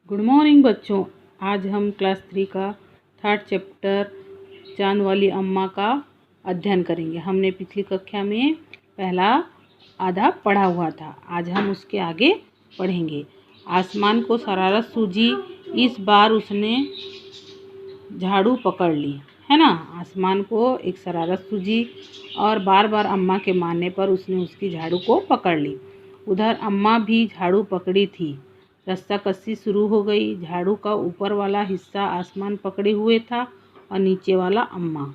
Good morning बच्चों। आज हम क्लास 3 का 3rd चैप्टर चांद वाली अम्मा का अध्ययन करेंगे। हमने पिछली कक्षा में पहला आधा पढ़ा हुआ था, आज हम उसके आगे पढ़ेंगे। आसमान को शरारत सूझी, इस बार उसने झाड़ू पकड़ ली, है ना। आसमान को एक शरारत सूझी और बार बार अम्मा के मारने पर उसने उसकी झाड़ू को पकड़ ली। उधर अम्मा भी झाड़ू पकड़ी थी। रस्साकसी शुरू हो गई। झाड़ू का ऊपर वाला हिस्सा आसमान पकड़े हुए था और नीचे वाला अम्मा।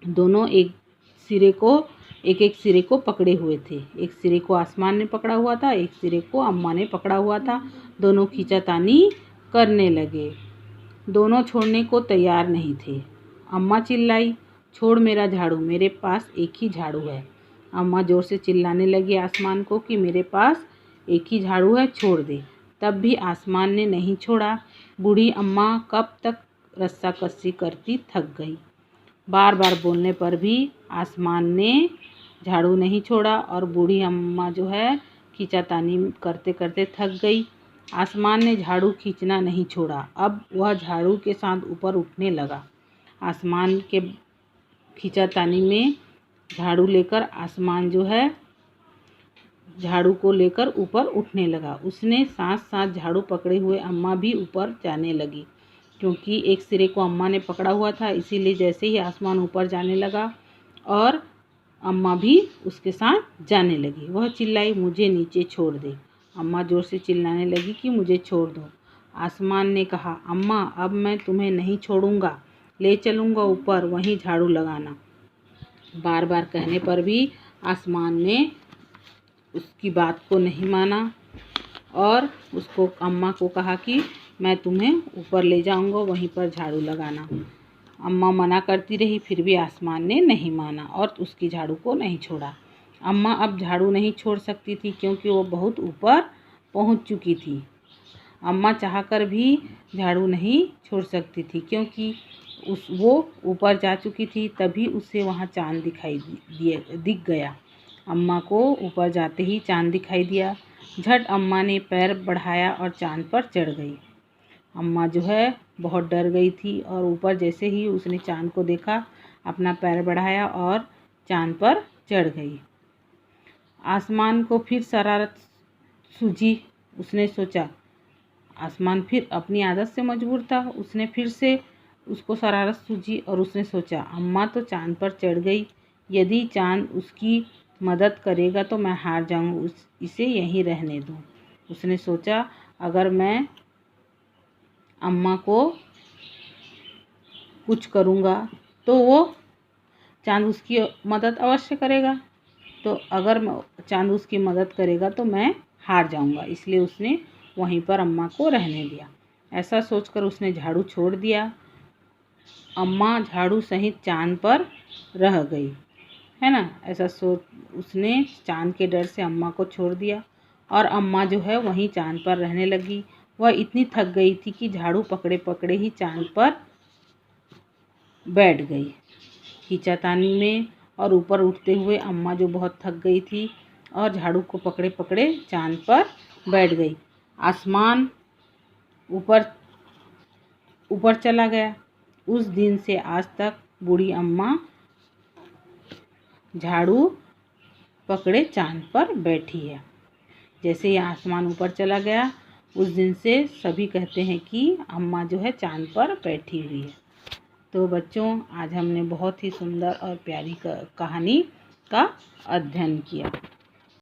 दोनों एक एक सिरे को पकड़े हुए थे। एक सिरे को आसमान ने पकड़ा हुआ था, एक सिरे को अम्मा ने पकड़ा हुआ था। दोनों खींचातानी करने लगे। दोनों छोड़ने को तैयार नहीं थे। अम्मा चिल्लाई, छोड़ मेरा झाड़ू, मेरे पास एक ही झाड़ू है। अम्मा जोर से चिल्लाने लगी आसमान को कि मेरे पास एक ही झाड़ू है, छोड़ दे। तब भी आसमान ने नहीं छोड़ा। बूढ़ी अम्मा कब तक रस्साकसी करती थक गई। बार बार बोलने पर भी आसमान ने झाड़ू नहीं छोड़ा और बूढ़ी अम्मा जो है खींचातानी करते करते थक गई। आसमान ने झाड़ू खींचना नहीं छोड़ा। अब वह झाड़ू के साथ ऊपर उठने लगा। आसमान के खींचातानी में झाड़ू लेकर आसमान जो है झाड़ू को लेकर ऊपर उठने लगा। उसने साथ साथ झाड़ू पकड़े हुए अम्मा भी ऊपर जाने लगी। क्योंकि एक सिरे को अम्मा ने पकड़ा हुआ था, इसीलिए जैसे ही आसमान ऊपर जाने लगा और अम्मा भी उसके साथ जाने लगी। वह चिल्लाई, मुझे नीचे छोड़ दे। अम्मा जोर से चिल्लाने लगी कि मुझे छोड़ दो। आसमान ने कहा, अम्मा अब मैं तुम्हें नहीं छोड़ूंगा, ले चलूँगा ऊपर, वहीं झाड़ू लगाना। बार बार कहने पर भी आसमान ने उसकी बात को नहीं माना और उसको अम्मा को कहा कि मैं तुम्हें ऊपर ले जाऊंगा, वहीं पर झाड़ू लगाना। अम्मा मना करती रही, फिर भी आसमान ने नहीं माना और उसकी झाड़ू को नहीं छोड़ा। अम्मा अब झाड़ू नहीं छोड़ सकती थी क्योंकि वो बहुत ऊपर पहुंच चुकी थी। अम्मा चाहकर भी झाड़ू नहीं छोड़ सकती थी क्योंकि वो ऊपर जा चुकी थी। तभी उसे वहाँ चांद दिख गया। अम्मा को ऊपर जाते ही चांद दिखाई दिया। झट अम्मा ने पैर बढ़ाया और चांद पर चढ़ गई। अम्मा जो है बहुत डर गई थी और ऊपर जैसे ही उसने चांद को देखा, अपना पैर बढ़ाया और चांद पर चढ़ गई। आसमान को फिर शरारत सूझी। उसने सोचा, आसमान फिर अपनी आदत से मजबूर था। उसने फिर से उसको शरारत सूझी और उसने सोचा, अम्मा तो चांद पर चढ़ गई, यदि चांद उसकी मदद करेगा तो मैं हार जाऊंगा, इसे यहीं रहने दूं। उसने सोचा, अगर मैं अम्मा को कुछ करूंगा तो वो चांद उसकी मदद अवश्य करेगा, तो अगर चांद उसकी मदद करेगा तो मैं हार जाऊंगा। इसलिए उसने वहीं पर अम्मा को रहने दिया। ऐसा सोचकर उसने झाड़ू छोड़ दिया। अम्मा झाड़ू सहित चांद पर रह गई, है ना। ऐसा सोच उसने चांद के डर से अम्मा को छोड़ दिया और अम्मा जो है वहीं चांद पर रहने लगी। वह इतनी थक गई थी कि झाड़ू पकड़े पकड़े ही चांद पर बैठ गई खींचातानी में। और ऊपर उठते हुए अम्मा जो बहुत थक गई थी और झाड़ू को पकड़े पकड़े चांद पर बैठ गई। आसमान ऊपर चला गया। उस दिन से आज तक बूढ़ी अम्मा झाड़ू पकड़े चांद पर बैठी है। जैसे ही आसमान ऊपर चला गया, उस दिन से सभी कहते हैं कि अम्मा जो है चांद पर बैठी हुई है। तो बच्चों, आज हमने बहुत ही सुंदर और प्यारी कहानी का अध्ययन किया।